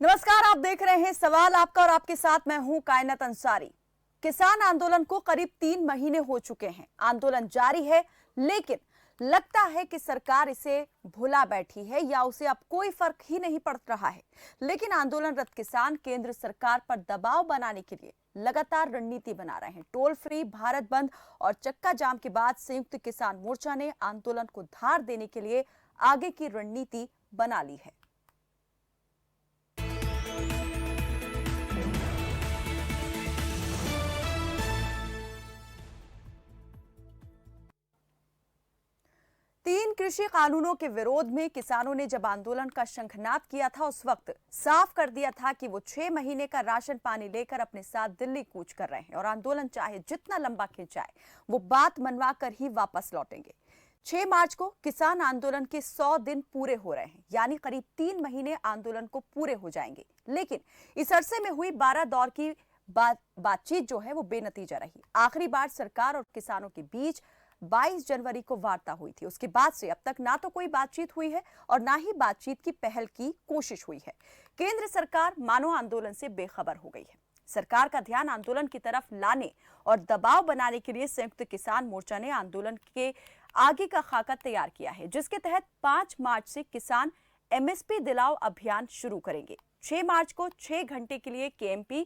नमस्कार, आप देख रहे हैं सवाल आपका और आपके साथ मैं हूं कायनात अंसारी। किसान आंदोलन को करीब 3 महीने हो चुके हैं। आंदोलन जारी है, लेकिन लगता है कि सरकार इसे भुला बैठी है या उसे अब कोई फर्क ही नहीं पड़ रहा है। लेकिन आंदोलनरत किसान केंद्र सरकार पर दबाव बनाने के लिए लगातार रणनीति बना रहे हैं। टोल फ्री, भारत बंद और चक्का जाम के बाद संयुक्त किसान मोर्चा ने आंदोलन को धार देने के लिए आगे की रणनीति बना ली है। तीन कृषि कानूनों के विरोध में किसानों ने जब आंदोलन का शंखनाद किया था, उस वक्त साफ कर दिया था कि वो 6 महीने का राशन पानी लेकर अपने साथ दिल्ली कूच कर रहे हैं और आंदोलन चाहे जितना लंबा खिंच जाए, वो बात मनवा कर ही वापस लौटेंगे। 6 मार्च को किसान आंदोलन के 100 दिन पूरे हो रहे हैं, यानी करीब 3 महीने आंदोलन को पूरे हो जाएंगे। लेकिन इस अरसे में हुई 12 दौर की बातचीत जो है वो बेनतीजा रही। आखिरी बार सरकार और किसानों के बीच 22 जनवरी को वार्ता हुई थी। उसके बाद से अब तक ना तो कोई बातचीत हुई है और ना ही बातचीत की पहल की कोशिश हुई है। केंद्र सरकार मानो आंदोलन से बेखबर हो गई है। सरकार का ध्यान आंदोलन की तरफ लाने और दबाव बनाने के लिए संयुक्त किसान मोर्चा ने आंदोलन के आगे का खाका तैयार किया है, जिसके तहत 5 मार्च से किसान एमएसपी दिलाओ अभियान शुरू करेंगे। 6 मार्च को 6 घंटे के लिए केएमपी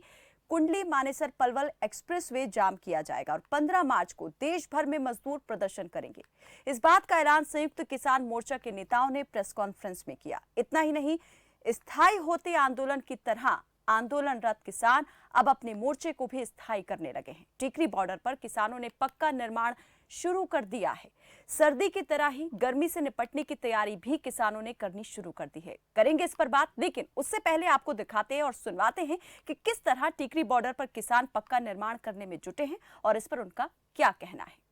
कुंडली मानेसर पलवल एक्सप्रेसवे जाम किया जाएगा और 15 मार्च को देश भर में मजदूर प्रदर्शन करेंगे। इस बात का ऐलान संयुक्त किसान मोर्चा के नेताओं ने प्रेस कॉन्फ्रेंस में किया। इतना ही नहीं, स्थायी होते आंदोलन की तरह आंदोलनरत किसान अब अपने मोर्चे को भी स्थायी करने लगे हैं। टिकरी बॉर्डर पर किसानों ने पक्का निर्माण शुरू कर दिया है। सर्दी की तरह ही गर्मी से निपटने की तैयारी भी किसानों ने करनी शुरू कर दी है। करेंगे इस पर बात, लेकिन उससे पहले आपको दिखाते हैं और सुनवाते हैं कि किस तरह टिकरी बॉर्डर पर किसान पक्का निर्माण करने में जुटे हैं और इस पर उनका क्या कहना है।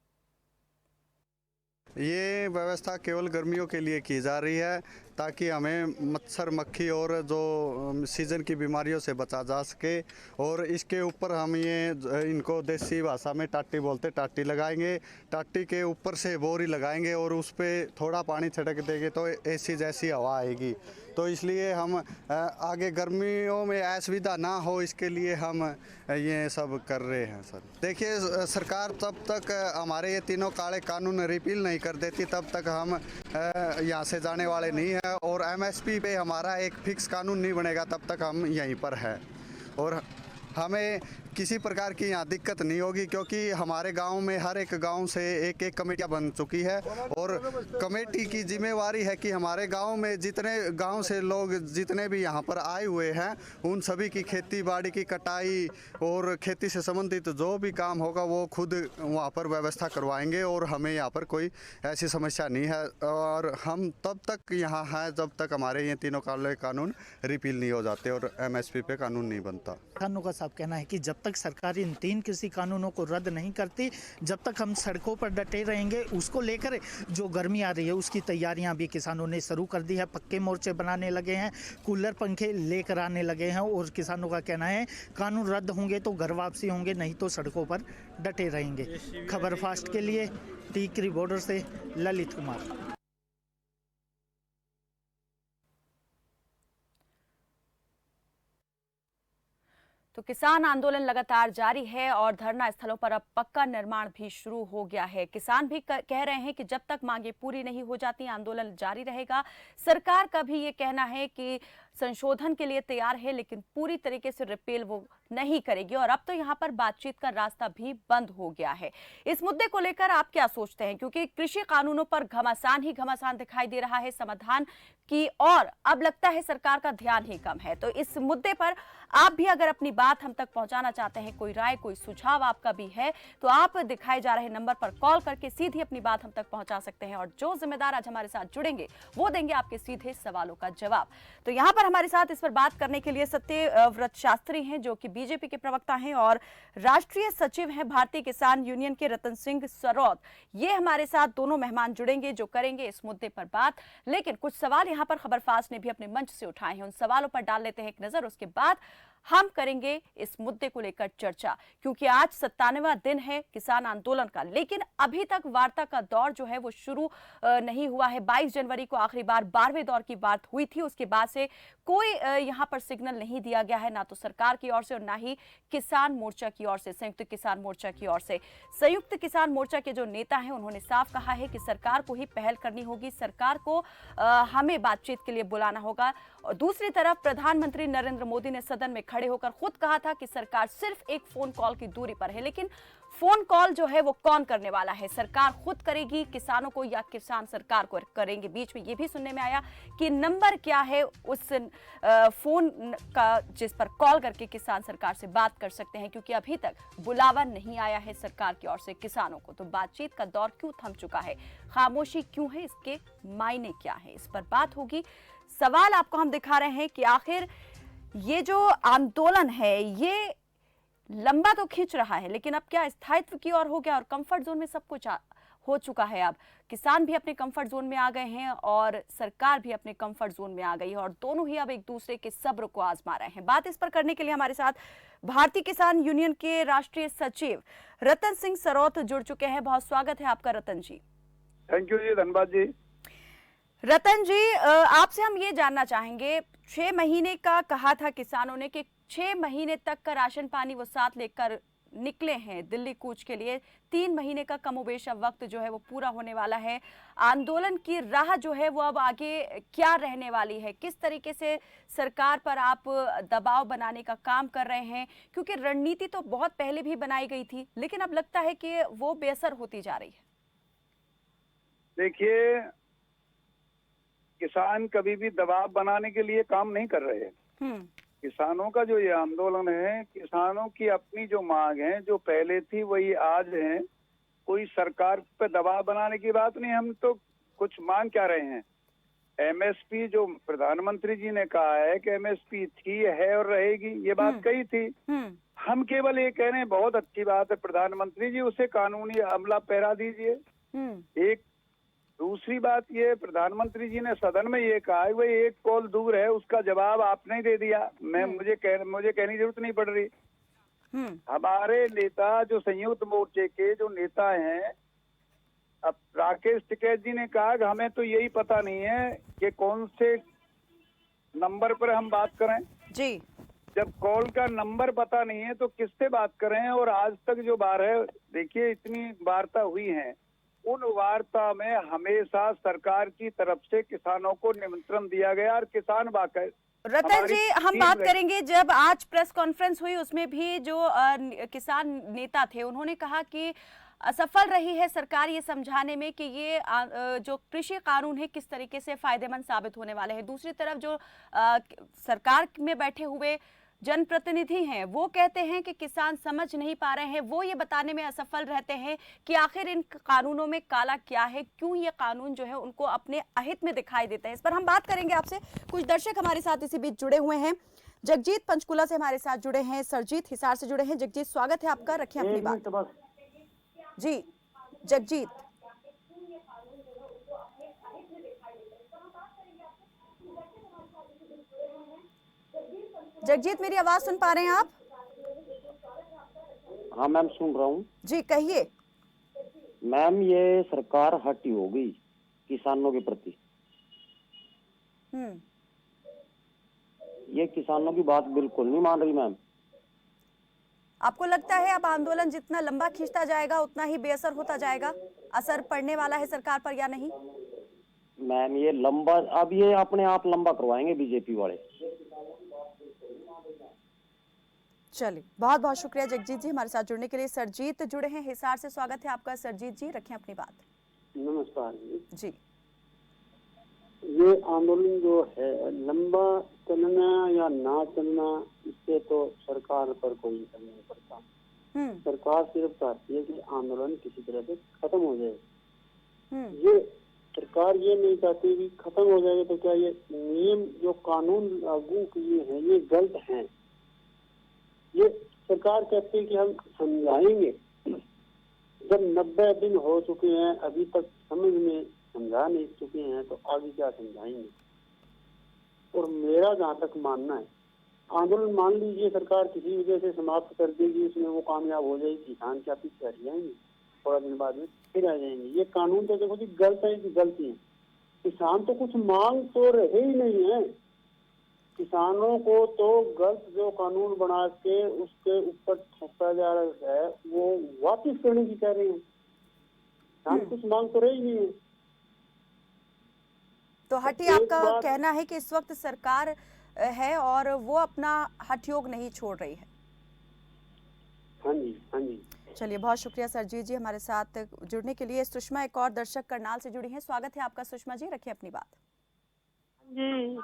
ये व्यवस्था केवल गर्मियों के लिए की जा रही है ताकि हमें मच्छर, मक्खी और जो सीज़न की बीमारियों से बचा जा सके। और इसके ऊपर हम ये इनको देसी भाषा में टाटी बोलते, टाटी लगाएंगे। टाटी के ऊपर से बोरी लगाएंगे और उस पर थोड़ा पानी छिड़क देंगे तो एसी जैसी हवा आएगी। तो इसलिए हम आगे गर्मियों में असुविधा ना हो, इसके लिए हम ये सब कर रहे हैं। सर देखिए, सरकार तब तक हमारे ये तीनों काले कानून रिपील नहीं कर देती तब तक हम यहाँ से जाने वाले नहीं हैं। और एमएसपी पे हमारा एक फिक्स कानून नहीं बनेगा तब तक हम यहीं पर हैं और हमें किसी प्रकार की यहाँ दिक्कत नहीं होगी, क्योंकि हमारे गांव में हर एक गांव से एक एक कमेटियाँ बन चुकी है और कमेटी की जिम्मेवारी है कि हमारे गांव में जितने गांव से लोग जितने भी यहाँ पर आए हुए हैं उन सभी की खेती बाड़ी की कटाई और खेती से संबंधित जो भी काम होगा वो खुद वहाँ पर व्यवस्था करवाएंगे और हमें यहाँ पर कोई ऐसी समस्या नहीं है। और हम तब तक यहाँ हैं जब तक हमारे ये तीनों काले कानून रिपील नहीं हो जाते और एमएसपी पे कानून नहीं बनता। किसानों का साफ कहना है कि जब तक सरकार इन 3 कृषि कानूनों को रद्द नहीं करती, जब तक हम सड़कों पर डटे रहेंगे। उसको लेकर जो गर्मी आ रही है उसकी तैयारियां भी किसानों ने शुरू कर दी है। पक्के मोर्चे बनाने लगे हैं, कूलर पंखे लेकर आने लगे हैं और किसानों का कहना है कानून रद्द होंगे तो घर वापसी होंगे, नहीं तो सड़कों पर डटे रहेंगे। खबर फास्ट के लिए टिकरी बॉर्डर से ललित कुमार। तो किसान आंदोलन लगातार जारी है और धरना स्थलों पर अब पक्का निर्माण भी शुरू हो गया है। किसान भी कह रहे हैं कि जब तक मांगे पूरी नहीं हो जाती आंदोलन जारी रहेगा। सरकार का भी ये कहना है कि संशोधन के लिए तैयार है, लेकिन पूरी तरीके से रिपेल वो नहीं करेगी और अब तो यहाँ पर बातचीत का रास्ता भी बंद हो गया है। इस मुद्दे को लेकर आप क्या सोचते हैं, क्योंकि कृषि कानूनों पर घमासान ही घमासान दिखाई दे रहा है समाधान की, और अब लगता है सरकार का ध्यान ही कम है। तो इस मुद्दे पर आप भी अगर अपनी बात हम तक पहुंचाना चाहते हैं, कोई राय, कोई सुझाव आपका भी है, तो आप दिखाए जा रहे नंबर पर कॉल करके सीधी अपनी बात हम तक पहुंचा सकते हैं और जो जिम्मेदार आज हमारे साथ जुड़ेंगे वो देंगे आपके सीधे सवालों का जवाब। तो यहाँ पर हमारे साथ इस पर बात करने के लिए सत्यव्रत शास्त्री हैं, जो कि बीजेपी के प्रवक्ता हैं और राष्ट्रीय सचिव हैं भारतीय किसान यूनियन के रतन सिंह सरौत। ये हमारे साथ दोनों मेहमान जुड़ेंगे जो करेंगे इस मुद्दे पर बात। लेकिन कुछ सवाल यहाँ पर खबर फास्ट ने भी अपने मंच से उठाए हैं, उन सवालों पर डाल लेते हैं एक नजर, उसके बाद हम करेंगे इस मुद्दे को लेकर चर्चा, क्योंकि आज 97वां दिन है किसान आंदोलन का, लेकिन अभी तक वार्ता का दौर जो है वो शुरू नहीं हुआ है। 22 जनवरी को आखिरी बार 12वें दौर की बात हुई थी, उसके बाद से कोई यहां पर सिग्नल नहीं दिया गया है, ना तो सरकार की ओर से और ना ही किसान मोर्चा की ओर से, संयुक्त किसान मोर्चा की ओर से। संयुक्त किसान मोर्चा के जो नेता हैं उन्होंने साफ कहा है कि सरकार को ही पहल करनी होगी, सरकार को हमें बातचीत के लिए बुलाना होगा। और दूसरी तरफ प्रधानमंत्री नरेंद्र मोदी ने सदन में खड़े होकर खुद कहा था कि सरकार सिर्फ एक फोन कॉल की दूरी पर है, लेकिन फोन कॉल जो है वो कौन करने वाला है? सरकार खुद करेगी किसानों को या किसान सरकार को करेंगे? बीच में ये भी सुनने में आया कि नंबर क्या है उस फोन का जिस पर कॉल करके किसान सरकार से बात कर सकते हैं, क्योंकि अभी तक बुलावा नहीं आया है सरकार की ओर से किसानों को। तो बातचीत का दौर क्यों थम चुका है, खामोशी क्यों है, इसके मायने क्या है, इस पर बात होगी। सवाल आपको हम दिखा रहे हैं कि आखिर ये जो आंदोलन है ये लंबा तो खींच रहा है, लेकिन अब क्या स्थायित्व की ओर हो गया और कंफर्ट जोन में सब कुछ हो चुका है? अब किसान भी अपने कंफर्ट जोन में आ गए हैं और सरकार भी अपने कंफर्ट जोन में आ गई है और दोनों ही अब एक दूसरे के सब्र को आजमा रहे हैं। बात इस पर करने के लिए हमारे साथ भारतीय किसान यूनियन के राष्ट्रीय सचिव रतन सिंह सरोत जुड़ चुके हैं। बहुत स्वागत है आपका रतन जी। थैंक यू जी, धन्यवाद जी। रतन जी, आपसे हम ये जानना चाहेंगे, 6 महीने का कहा था किसानों ने कि 6 महीने तक का राशन पानी वो साथ लेकर निकले हैं दिल्ली कूच के लिए। 3 महीने का कमोबेश अब वक्त जो है वो पूरा होने वाला है। आंदोलन की राह जो है वो अब आगे क्या रहने वाली है? किस तरीके से सरकार पर आप दबाव बनाने का काम कर रहे हैं? क्योंकि रणनीति तो बहुत पहले भी बनाई गई थी, लेकिन अब लगता है कि वो बेअसर होती जा रही है। देखिए, किसान कभी भी दबाव बनाने के लिए काम नहीं कर रहे हैं। किसानों का जो ये आंदोलन है, किसानों की अपनी जो मांग है जो पहले थी वही आज है। कोई सरकार पे दबाव बनाने की बात नहीं। हम तो कुछ मांग क्या रहे हैं? एमएसपी जो प्रधानमंत्री जी ने कहा है कि एमएसपी थी, है और रहेगी, ये बात कही थी। हम केवल ये कह रहे हैं बहुत अच्छी बात है प्रधानमंत्री जी, उसे कानूनी अमला पैरा दीजिए। एक दूसरी बात ये, प्रधानमंत्री जी ने सदन में ये कहा है भाई एक कॉल दूर है, उसका जवाब आपने दे दिया। मुझे कहने की जरूरत नहीं पड़ रही। हमारे नेता जो संयुक्त मोर्चे के जो नेता हैं, अब राकेश टिकैत जी ने कहा कि हमें तो यही पता नहीं है कि कौन से नंबर पर हम बात करें जी। जब कॉल का नंबर पता नहीं है तो किससे बात करें? और आज तक जो बार है, देखिए इतनी वार्ता हुई है, उन वार्ता में हमेशा सरकार की तरफ से किसानों को निमंत्रण दिया गया और किसान वाकई। रतन जी, हम बात करेंगे, जब आज प्रेस कॉन्फ्रेंस हुई उसमें भी जो किसान नेता थे उन्होंने कहा कि असफल रही है सरकार ये समझाने में कि ये जो कृषि कानून है किस तरीके से फायदेमंद साबित होने वाले हैं। दूसरी तरफ जो सरकार में बैठे हुए जनप्रतिनिधि हैं वो कहते हैं कि किसान समझ नहीं पा रहे हैं, वो ये बताने में असफल रहते हैं कि आखिर इन कानूनों में काला क्या है, क्यों ये कानून जो है उनको अपने अहित में दिखाई देते हैं। इस पर हम बात करेंगे आपसे। कुछ दर्शक हमारे साथ इसी बीच जुड़े हुए हैं। जगजीत पंचकुला से हमारे साथ जुड़े हैं, सरजीत हिसार से जुड़े हैं। जगजीत, स्वागत है आपका, रखिए अपनी बात। जी जगजीत। जगजीत, मेरी आवाज सुन पा रहे हैं आप? हाँ मैम, सुन रहा हूँ जी, कहिए। मैम, ये सरकार हटी हो गई किसानों के प्रति। ये किसानों की बात बिल्कुल नहीं मान रही मैम। आपको लगता है अब आंदोलन जितना लंबा खींचता जाएगा उतना ही बेअसर होता जाएगा? असर पड़ने वाला है सरकार पर या नहीं? मैम, ये लंबा, अब ये अपने आप लंबा करवाएंगे बीजेपी वाले। चलिए, बहुत बहुत शुक्रिया जगजीत जी हमारे साथ जुड़ने के लिए। सरजीत जुड़े हैं हिसार से, स्वागत है आपका सरजीत जी, रखें अपनी बात। नमस्कार जी। ये आंदोलन जो है लंबा चलना या ना चलना, इससे तो सरकार पर कोई असर नहीं पड़ता। सरकार सिर्फ चाहती है कि आंदोलन किसी तरह से खत्म हो जाए। ये सरकार ये नहीं चाहती कि खत्म हो जाएगा तो क्या ये नियम जो कानून लागू किए हैं ये गलत हैं। ये सरकार कहती है कि हम समझाएंगे। जब 90 दिन हो चुके हैं अभी तक समझ में समझा नहीं चुके हैं तो आगे क्या समझाएंगे? और मेरा जहाँ तक मानना है, आंदोलन मान लीजिए सरकार किसी वजह से समाप्त कर देगी, उसमें वो कामयाब हो जाएगी, किसान क्या पीछे हट जाएंगे, थोड़ा दिन बाद में फिर आ जाएंगे। ये कानून तो देखो जी गलत है कि गलती है। किसान तो कुछ मांग तो रहे ही नहीं है। किसानों को तो गलत जो कानून बना के उसके ऊपर ठप्पा जा रहा है वो वापिस करने की कह रहे हैं। किसान कुछ मांग तो रही नहीं है। तो हटी एक आपका बात- कहना है कि इस वक्त सरकार है और वो अपना हठयोग नहीं छोड़ रही है। हाँ जी, हाँ जी। चलिए, बहुत शुक्रिया सरजीत जी हमारे साथ जुड़ने के लिए। सुषमा एक और दर्शक करनाल से जुड़ी हैं, स्वागत है आपका सुषमा जी, रखिए अपनी बात। जी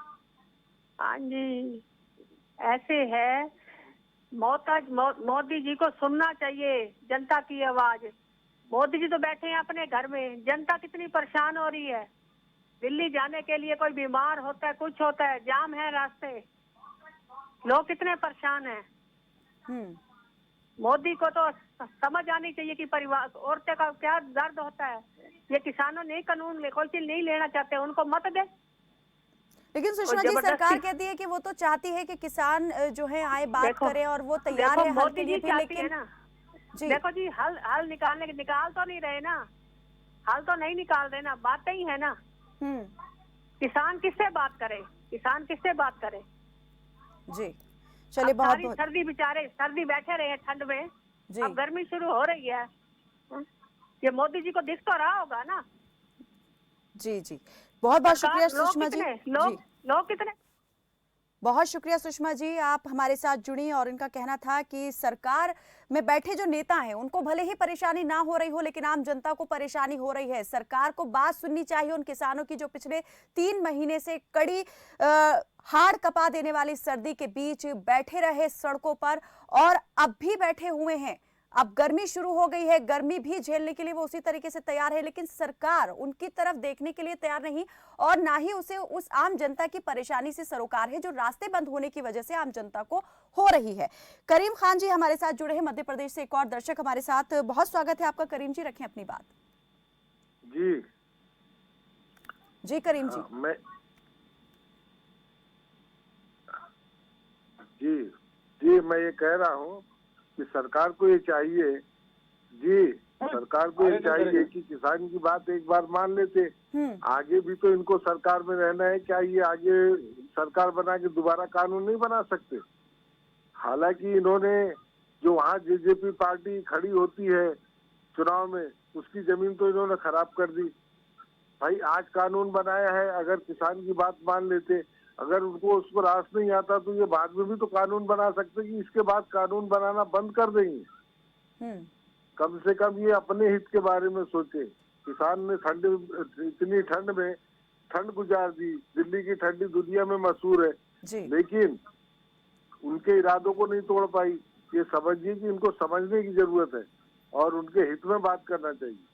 हाँ जी, ऐसे है मोदी जी को सुनना चाहिए जनता की आवाज। मोदी जी तो बैठे हैं अपने घर में, जनता कितनी परेशान हो रही है। दिल्ली जाने के लिए कोई बीमार होता है, कुछ होता है, जाम है रास्ते, लोग कितने परेशान हैं। मोदी को तो समझ आनी चाहिए कि परिवार औरतें का क्या दर्द होता है। ये किसानों ने कानून कोई चीज नहीं लेना चाहते, उनको मत दे। लेकिन सुषमा जी, सरकार कहती है कि वो तो चाहती है कि किसान जो है आए बात करें और वो तैयार है हल के लिए भी, लेकिन जी देखो जी हल निकाल तो नहीं रहे ना, हल तो नहीं निकाल रहे ना, बातें ही है ना। किसान किससे बात करे, किसान किससे बात करे जी। चलिए, बहुत बहुत सर्दी, बेचारे सर्दी बैठे रहे ठंड में, अब गर्मी शुरू हो रही है। ये मोदी जी को दिख तो रहा होगा ना। जी जी, बहुत बहुत शुक्रिया सुषमा जी। लोग कितने बहुत शुक्रिया सुषमा जी, आप हमारे साथ जुड़ी और इनका कहना था कि सरकार में बैठे जो नेता हैं उनको भले ही परेशानी ना हो रही हो, लेकिन आम जनता को परेशानी हो रही है। सरकार को बात सुननी चाहिए उन किसानों की जो पिछले 3 महीने से कड़ी हाड़ कपा देने वाली सर्दी के बीच बैठे रहे सड़कों पर और अब भी बैठे हुए हैं। अब गर्मी शुरू हो गई है, गर्मी भी झेलने के लिए वो उसी तरीके से तैयार है, लेकिन सरकार उनकी तरफ देखने के लिए तैयार नहीं और ना ही उसे उस आम जनता की परेशानी से सरोकार है जो रास्ते बंद होने की वजह से आम जनता को हो रही है। करीम खान जी हमारे साथ जुड़े हैं मध्य प्रदेश से, एक और दर्शक हमारे साथ। बहुत स्वागत है आपका करीम जी, रखें अपनी बात। जी जी करीम जी। मैं ये कह रहा हूँ कि सरकार को ये चाहिए सरकार को ये चाहिए कि किसान की बात एक बार मान लेते। आगे भी तो इनको सरकार में रहना है, क्या ये आगे सरकार बना के दोबारा कानून नहीं बना सकते? हालांकि इन्होंने जो वहाँ जेजेपी पार्टी खड़ी होती है चुनाव में, उसकी जमीन तो इन्होंने खराब कर दी। भाई आज कानून बनाया है, अगर किसान की बात मान लेते, अगर उनको उस पर आस नहीं आता तो ये बाद में भी तो कानून बना सकते कि इसके बाद कानून बनाना बंद कर देंगे। कम से कम ये अपने हित के बारे में सोचे। किसान ने इतनी ठंड में ठंड गुजार दी, दिल्ली की ठंडी दुनिया में मशहूर है, लेकिन उनके इरादों को नहीं तोड़ पाई। ये समझिए कि इनको समझने की जरूरत है और उनके हित में बात करना चाहिए।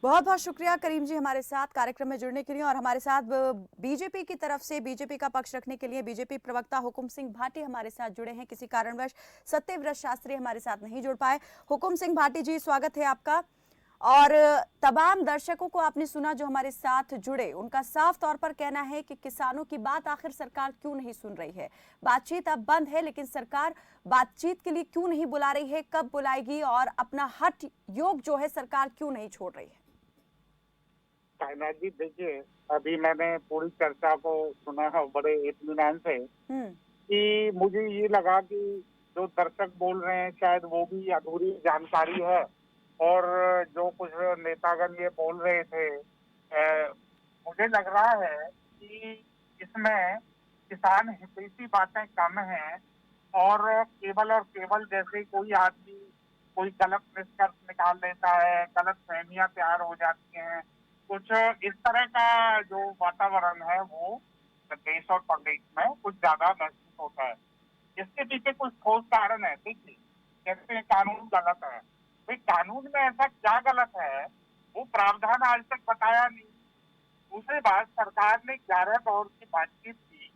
बहुत बहुत शुक्रिया करीम जी हमारे साथ कार्यक्रम में जुड़ने के लिए। और हमारे साथ बीजेपी की तरफ से बीजेपी का पक्ष रखने के लिए बीजेपी प्रवक्ता हुकुम सिंह भाटी हमारे साथ जुड़े हैं। किसी कारणवश सत्यव्रत शास्त्री हमारे साथ नहीं जुड़ पाए। हुकुम सिंह भाटी जी, स्वागत है आपका। और तमाम दर्शकों को आपने सुना जो हमारे साथ जुड़े, उनका साफ तौर पर कहना है कि किसानों की बात आखिर सरकार क्यों नहीं सुन रही है। बातचीत अब बंद है, लेकिन सरकार बातचीत के लिए क्यों नहीं बुला रही है, कब बुलाएगी और अपना हठ योग जो है सरकार क्यों नहीं छोड़ रही है। जी देखिए, अभी मैंने पूरी चर्चा को सुना है बड़े इत्मीनान से कि मुझे ये लगा कि जो दर्शक बोल रहे हैं शायद वो भी अधूरी जानकारी है और जो कुछ नेतागण ये बोल रहे थे, मुझे लग रहा है कि इसमें किसान हितैषी बातें कम हैं और केवल जैसे कोई आदमी कोई गलत निष्कर्ष निकाल लेता है, गलत फहमियां तैयार हो जाती हैं, कुछ इस तरह का जो वातावरण है वो देश और प्रदेश में कुछ ज्यादा महसूस होता है। इसके पीछे कुछ ठोस कारण है। देखिए, जैसे कानून गलत है, भाई कानून में ऐसा क्या गलत है, वो प्रावधान आज तक बताया नहीं। दूसरी बात, सरकार ने 11 दौर की बातचीत की,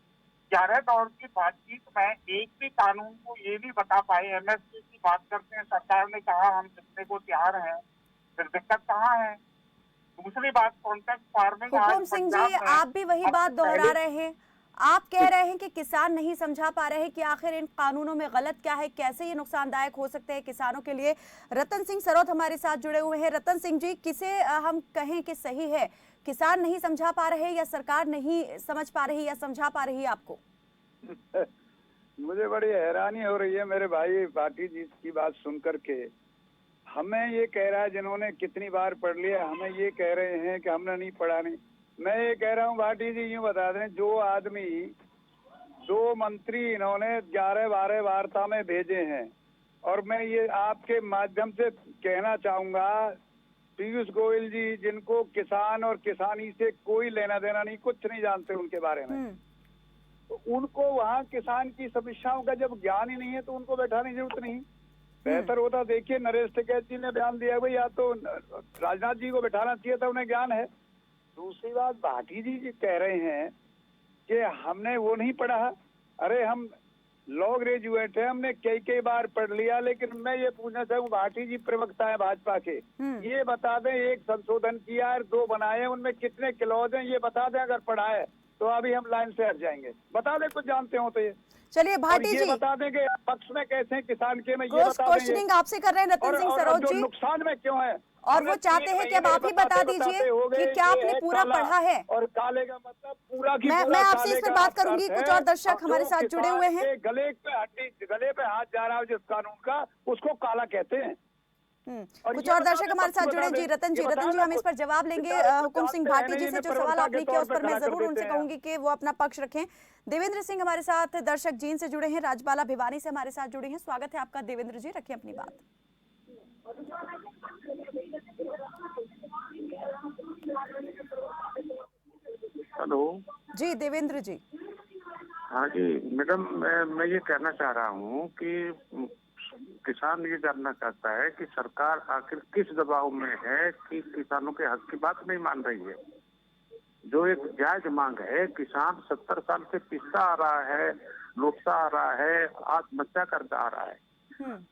11 दौर की बातचीत में एक भी कानून को ये नहीं बता पाए। एमएसपी की बात करते हैं, सरकार ने कहा हम लिखने को तैयार हैं, फिर दिक्कत कहाँ है? दूसरी बात, कॉन्ट्रैक्ट फार्मिंग। हुकुम सिंह जी, आप भी वही बात दोहरा रहे हैं। आप कह रहे हैं कि किसान नहीं समझा पा रहे हैं कि आखिर इन कानूनों में गलत क्या है, कैसे ये नुकसानदायक हो सकते हैं किसानों के लिए। रतन सिंह सरोत हमारे साथ जुड़े हुए हैं। रतन सिंह जी, किसे हम कहें कि सही है, किसान नहीं समझा पा रहे या सरकार नहीं समझ पा रही या समझा पा रही है आपको? मुझे बड़ी हैरानी हो रही है मेरे भाई भाटी जी की बात सुन करके। हमें ये कह रहा है जिन्होंने कितनी बार पढ़ लिया, हमें ये कह रहे हैं कि हमने नहीं पढ़ा। नहीं, मैं ये कह रहा हूँ भाटी जी, यूँ बता दें, जो आदमी 2 मंत्री इन्होंने 11-12 वार्ता में भेजे हैं, और मैं ये आपके माध्यम से कहना चाहूंगा, पीयूष गोयल जी, जिनको किसान और किसानी से कोई लेना देना नहीं, कुछ नहीं जानते उनके बारे में, तो उनको वहाँ किसान की समस्याओं का जब ज्ञान ही नहीं है तो उनको बैठाने की जरूरत नहीं। बेहतर होता, देखिए नरेश टिकैत जी ने बयान दिया भाई, या तो राजनाथ जी को बैठाना चाहिए था, उन्हें ज्ञान है। दूसरी बात, भाटी जी कह रहे हैं कि हमने वो नहीं पढ़ा। अरे हम लॉ ग्रेजुएट है, हमने कई बार पढ़ लिया। लेकिन मैं ये पूछना चाहूँ, भाटी जी प्रवक्ता है भाजपा के, ये बता दें, 1 संशोधन किया है, 2 बनाए, उनमें कितने क्लॉज हैं, ये बता दें। अगर पढ़ा है तो अभी हम लाइन से हट जाएंगे। बता दें, कुछ जानते हो तो ये। चलिए भाटी जी, बता दें कि पक्ष में कैसे हैं किसान के, में ये क्रॉस बता दें। क्वेश्चनिंग आपसे कर रहे हैं रतन सिंह सरोत जी, नुकसान में क्यों है, और वो चाहते हैं कि अब आप ही बता दीजिए कि क्या आपने पूरा पढ़ा है। और काले का मतलब पूरा की मैं आपसे इस पर बात करूंगी। कुछ और दर्शक हमारे साथ जुड़े हुए हैं। गले पे हाथ जा रहा है जिस कानून का, उसको काला कहते हैं। कुछ और दर्शक हमारे साथ जुड़े जी। रतन जी, हम इस पर जवाब लेंगे। हुकुम सिंह भाटी जी से जो सवाल आपने किया उस पर मैं जरूर उनसे कहूंगी कि वो अपना पक्ष रखें। देवेंद्र सिंह हमारे साथ दर्शक जीन से जुड़े हैं, राजबाला भिवानी से हमारे साथ जुड़े हैं। स्वागत है आपका देवेंद्र जी, रखें अपनी बात। हेलो जी देवेंद्र जी। हाँ जी मैडम, मैं ये कहना चाह रहा हूँ कि किसान ये जानना चाहता है कि सरकार आखिर किस दबाव में है कि किसानों के हक की बात नहीं मान रही है। जो एक जायज मांग है, किसान 70 साल से पिसता आ रहा है, लूटता आ रहा है, आत्महत्या करता आ रहा है।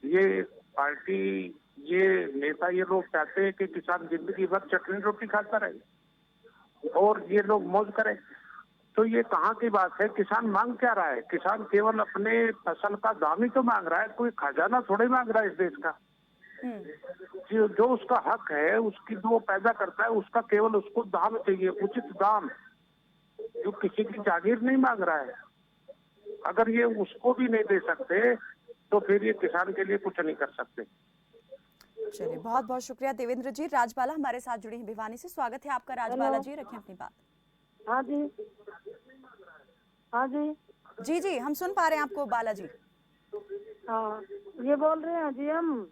ये पार्टी, ये नेता, ये लोग चाहते हैं कि किसान जिंदगी भर चटनी रोटी खाता रहे और ये लोग मौज करें। तो ये कहाँ की बात है? किसान मांग क्या रहा है? किसान केवल अपने फसल का दाम ही तो मांग रहा है, कोई खजाना थोड़ी मांग रहा है इस देश का। जो उसका हक है, उसकी जो वो पैदा करता है, उसका केवल उसको दाम चाहिए, उचित दाम, जो किसी की जागीर नहीं मांग रहा है। अगर ये उसको भी नहीं दे सकते तो फिर ये किसान के लिए कुछ नहीं कर सकते। चलिए, बहुत बहुत शुक्रिया देवेंद्र जी। राजबाला हमारे साथ जुड़ी हैं भिवानी से। स्वागत है आपका राजबाला जी, रखें अपनी बात। हाँ जी, हाँ जी, जी जी, हम सुन पा रहे हैं आपको बाला जी। हाँ, ये बोल रहे हैं जी हम।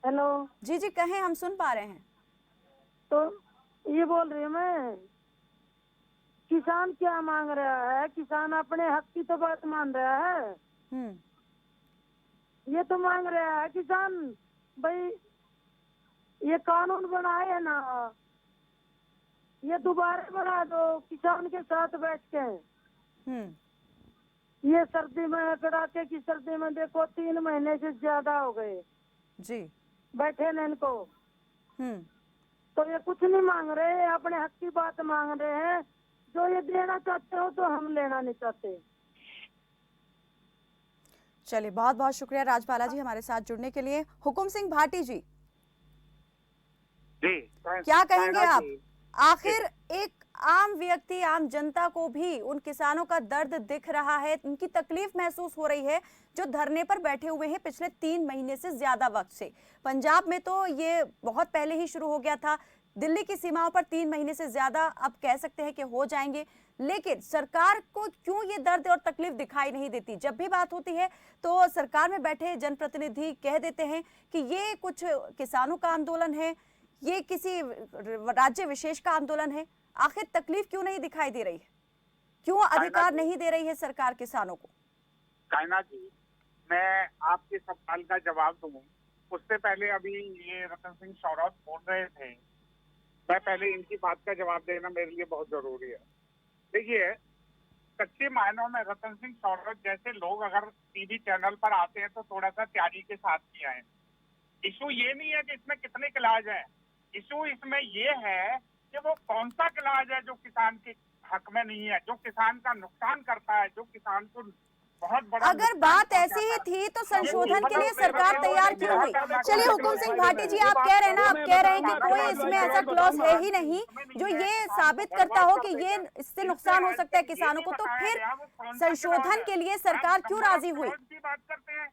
हेलो जी जी, कहें, हम सुन पा रहे हैं। तो ये बोल रही हूँ मैं, किसान क्या मांग रहा है? किसान अपने हक की तो बात मान रहा है। ये तो मांग रहा है किसान, भाई ये कानून बनाए है ना, ये दोबारा बना दो किसान के साथ बैठ के। ये सर्दी में, कड़ाके की सर्दी में देखो 3 महीने से ज्यादा हो गए जी बैठे न इनको। तो ये कुछ नहीं मांग रहे, अपने हक की बात मांग रहे हैं। जो ये देना चाहते हो तो हम लेना नहीं चाहते। चलिए, बहुत बहुत शुक्रिया राजबाला जी हमारे साथ जुड़ने के लिए। हुकुम सिंह भाटी जी, क्या कहेंगे आप? आखिर एक आम व्यक्ति, आम जनता को भी उन किसानों का दर्द दिख रहा है, उनकी तकलीफ महसूस हो रही है जो धरने पर बैठे हुए हैं पिछले 3 महीने से ज्यादा वक्त से। पंजाब में तो ये बहुत पहले ही शुरू हो गया था, दिल्ली की सीमाओं पर 3 महीने से ज्यादा अब कह सकते हैं कि हो जाएंगे। लेकिन सरकार को क्यों ये दर्द और तकलीफ दिखाई नहीं देती? जब भी बात होती है तो सरकार में बैठे जनप्रतिनिधि कह देते हैं कि ये कुछ किसानों का आंदोलन है, ये किसी राज्य विशेष का आंदोलन है। आखिर तकलीफ क्यों नहीं दिखाई दे रही है? क्यों अधिकार नहीं दे रही है सरकार किसानों को? कायनात जी, मैं आपके सवाल का जवाब दूं उससे पहले अभी ये रतन सिंह सौरभ बोल रहे थे, मैं पहले इनकी बात का जवाब देना मेरे लिए बहुत जरूरी है। देखिए, सच्चे मायनों में रतन सिंह सौरभ जैसे लोग अगर टीवी चैनल पर आते हैं तो थोड़ा सा तैयारी के साथ किया है। इशू ये नहीं है कि इसमें कितने क्लाज हैं, इशू इसमें ये है कि वो कौन सा क्लाज है जो किसान के हक में नहीं है, जो किसान का नुकसान करता है, जो किसान को बहुत बड़ा। अगर बात ऐसी ही थी तो संशोधन के लिए सरकार तैयार क्यों हुई? चलिए हुकुम सिंह भाटी जी, आप कह रहे हैं ना, आप कह रहे हैं कि कोई इसमें ऐसा क्लॉज है ही नहीं जो ये साबित करता हो कि ये इससे नुकसान हो सकता है किसानों को, तो फिर संशोधन के लिए सरकार क्यों राजी हुई? बात करते हैं,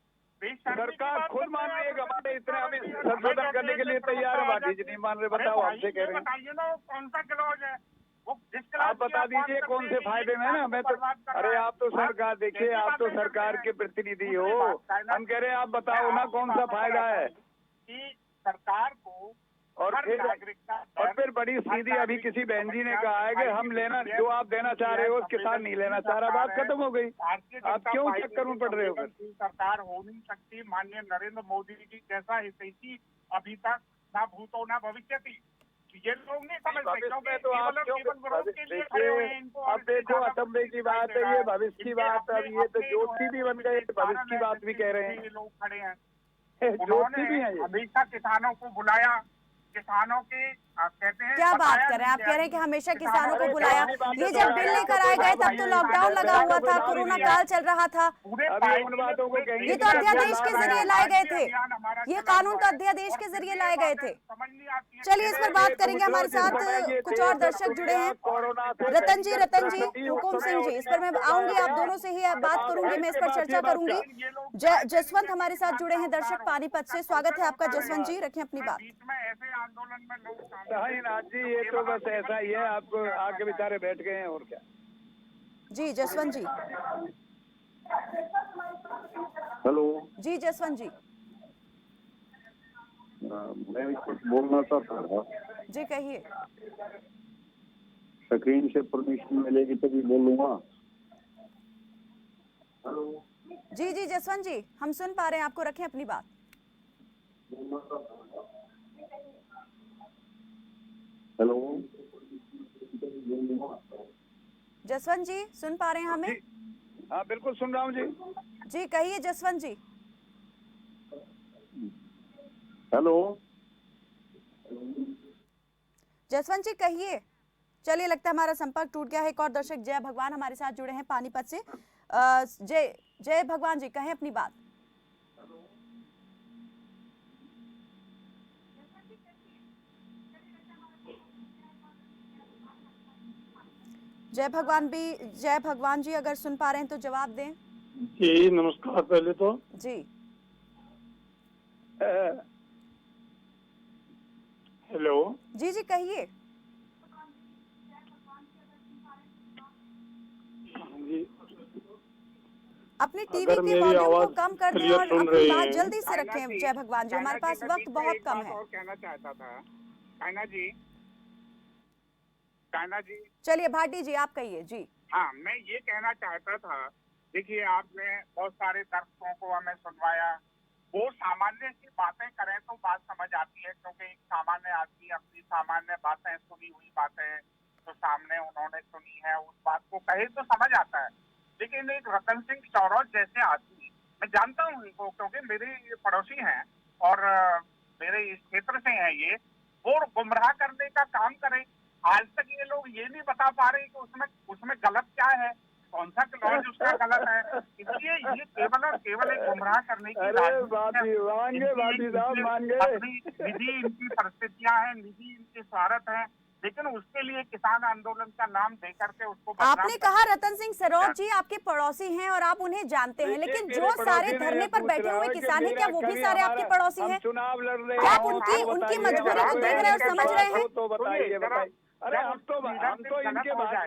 सरकार खुद मान रही है कि हमारे इतने हम संशोधन करने के लिए तैयार है, भाटी जी नहीं मान रहे। बताओ, हमसे कह रहे हैं, बताइए ना कौन सा क्लॉज है वो, आप बता दीजिए कौन से फायदे में ना। मैं तो, अरे आप तो सरकार, देखिए आप तो सरकार के प्रतिनिधि हो, हम कह रहे हैं आप बताओ ना कौन सा फायदा है। कि सरकार को और फिर बड़ी सीधी अभी किसी बहन जी ने कहा है कि हम लेना, जो आप देना चाह रहे हो किसान नहीं लेना चाह रहा, बात खत्म हो गई। आप क्यों चक्कर में पड़ रहे हो? सरकार हो नहीं सकती माननीय नरेंद्र मोदी जी जैसा हितैषी अभी तक ना भूतो ना भविष्य थी। ये लोग नहीं समझते क्योंकि तो आप अब देखो असम्बली की बात है, ये भविष्य की बात, अब ये तो ज्योति भी बन गए, भविष्य की बात भी कह रहे हैं। ये लोग खड़े हैं, ज्योति भी है। हमेशा किसानों को बुलाया, किसानों के कहते हैं, क्या बात कर रहे हैं आप? कह रहे हैं कि हमेशा किसानों को बुलाया। ये जब बिल लेकर आए गए तब तो लॉकडाउन लगा हुआ था, कोरोना काल चल रहा था। ये तो अध्यादेश के जरिए लाए गए थे, ये कानून तो अध्यादेश के जरिए लाए गए थे। चलिए इस पर बात करेंगे, हमारे साथ कुछ और दर्शक जुड़े हैं। रतन जी, हुकुम सिंह जी, इस पर मैं आऊंगी, आप दोनों से ही बात करूंगी, मैं इस पर चर्चा करूंगी। जसवंत हमारे साथ जुड़े हैं दर्शक पानीपत से, स्वागत है आपका जसवंत जी, रखें अपनी बात। ऐसे आंदोलन में लोग नहीं नाथ जी, ये तो बस ऐसा ही है, आपको आके बेचारे बैठ गए हैं और क्या। जी जसवंत जी। हेलो जी जसवंत जी। मैं कुछ बोलना चाहता था। जी कहिए। स्क्रीन से परमिशन मिलेगी तभी बोलूंगा। हेलो जी जसवंत जी, हम सुन पा रहे हैं आपको, रखें अपनी बात। हेलो जसवंत जी, सुन पा रहे हैं हमें? हाँ बिल्कुल सुन रहा हूँ जी। जी कहिए जसवंत जी। हेलो जसवंत जी कहिए। चलिए लगता है हमारा संपर्क टूट गया है। एक और दर्शक जय भगवान हमारे साथ जुड़े हैं पानीपत से। जय भगवान जी, कहें अपनी बात। जय भगवान जी अगर सुन पा रहे हैं तो जवाब दें। जी नमस्कार। पहले तो जी हेलो जी कहिए। जी अपनी टीवी की वॉल्यूम को कम कर दें और अपनी बात जल्दी से रखें। जय भगवान जी, हमारे पास वक्त बहुत कम है। कहना चाहता था कान्हा जी। चलिए भाटी जी आप कहिए। जी हाँ, मैं ये कहना चाहता था, देखिए आपने बहुत सारे दर्शकों को हमें सुनवाया, वो सामान्य सी बातें करें तो बात समझ आती है, क्योंकि एक सामान्य आदमी अपनी सामान्य बातें, सुनी हुई बातें तो सामने उन्होंने सुनी है, उस बात को कहे तो समझ आता है। लेकिन एक रतन सिंह चौरौद जैसे आदमी, मैं जानता हूँ इनको क्योंकि मेरे पड़ोसी हैं और मेरे इस क्षेत्र से हैं ये, वो गुमराह करने का काम करें। आज तक ये लोग ये नहीं बता पा रहे कि उसमें गलत क्या है, कौन सा क्लॉज उसका गलत है। इसलिए ये केवल और केवल एक गुमराह करने की निजी इनकी परिस्थितियां हैं, निजी इनके स्वार्थ हैं, लेकिन उसके लिए किसान आंदोलन का नाम दे करके उसको। आपने कहा रतन सिंह सरोज जी आपके पड़ोसी हैं और आप उन्हें जानते हैं, लेकिन जो सारे धरने पर बैठे हुए किसान हैं, क्या वो भी सारे आपके पड़ोसी हैं? चुनाव लड़ रहे क्या आप उनकी मजबूरी को देख रहे हैं और समझ रहे हैं? तो बताइए। अरे हम तो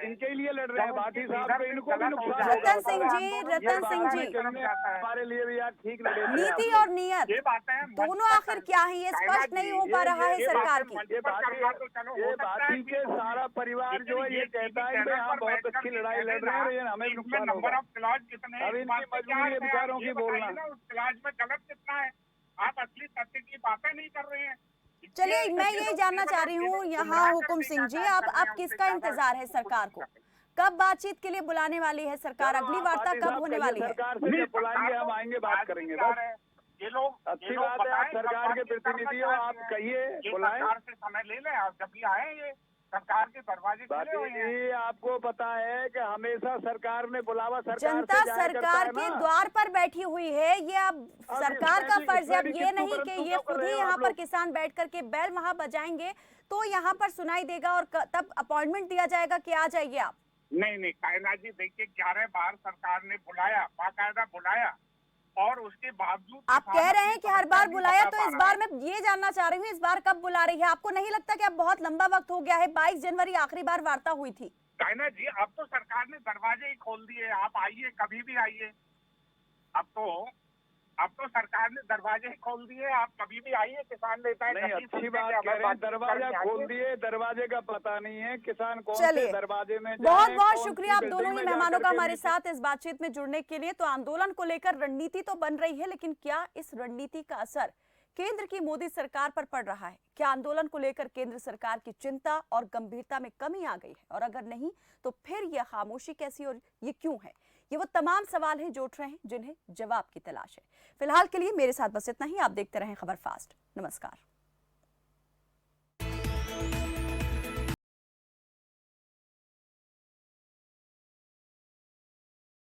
इनके लिए लड़ रहे हैं, भाटी साहब को इनको भी नुकसान। रतन सिंह जी हमारे लिए भी यार ठीक लगे। नीति और नियत दोनों आखिर क्या है, ये स्पष्ट नहीं हो पा रहा है सरकार की। ये भाटी के सारा परिवार जो है ये कहता है कि हम बहुत अच्छी लड़ाई लड़ रहे हैं, लेकिन हमें नुकसान होगा। अब इनकी मजबूरी है बेचारों की बोलना। उस क्लॉज में गलत कितना है, आप असली सत्य की बातें नहीं कर रहे हैं। चलिए मैं ये जानना चाह रही हूँ यहाँ हुकुम सिंह जी, आप किसका इंतजार है सरकार को? कब बातचीत के लिए बुलाने वाली है सरकार? अगली वार्ता कब होने वाली है? सरकार से बुलाएंगे, हम आएंगे, बात करेंगे। बस ये लोग अच्छी बात है, आप सरकार के प्रतिनिधि हो, आप कहिए बुलाएं। सरकार से समय ले लें, आप जब भी आए ये सरकार के दरवाजे खुले हुए हैं। जी आपको पता है कि हमेशा सरकार ने बुलावा सरकार जनता से जाया करता सरकार है के ना। द्वार पर बैठी हुई है, ये अब सरकार का फर्ज है। अब ये नहीं कि ये खुद ही यहाँ पर किसान बैठ करके बैल वहां बजाएंगे तो यहाँ पर सुनाई देगा और तब अपॉइंटमेंट दिया जाएगा कि आ जाइए आप। नहीं कायनाथ जी देखिए 11 बार सरकार ने बुलाया, बाकायदा बुलाया, और उसके बावजूद आप कह रहे हैं कि हर बार बुलाया, तो इस बार में मैं ये जानना चाह रही हूँ इस बार कब बुला रही है? आपको नहीं लगता कि अब बहुत लंबा वक्त हो गया है? 22 जनवरी आखिरी बार वार्ता हुई थी। कायनाथ जी अब तो सरकार ने दरवाजे ही खोल दिए, आप आइए, कभी भी आइए। अब तो सरकार ने दरवाजे ही खोल दिए, आप कभी भी आइए। किसान नेता है, नहीं अच्छी बात कह रहे हैं, दरवाजा खोल दिए, दरवाजे का पता नहीं है किसान कौन से दरवाजे में जाए। बहुत बहुत कौन शुक्रिया आप सी दोनों ही बिल्डिंग में मेहमानों का जाकर के हमारे साथ इस बातचीत में जुड़ने के लिए। तो आंदोलन को लेकर रणनीति तो बन रही है, लेकिन क्या इस रणनीति का असर केंद्र की मोदी सरकार पर पड़ रहा है? क्या आंदोलन को लेकर केंद्र सरकार की चिंता और गंभीरता में कमी आ गई है? और अगर नहीं तो फिर यह खामोशी कैसी और ये क्यों है? ये वो तमाम सवाल हैं जो उठ रहे हैं जिन्हें जवाब की तलाश है। फिलहाल के लिए मेरे साथ बस इतना ही। आप देखते रहें खबर फास्ट। नमस्कार।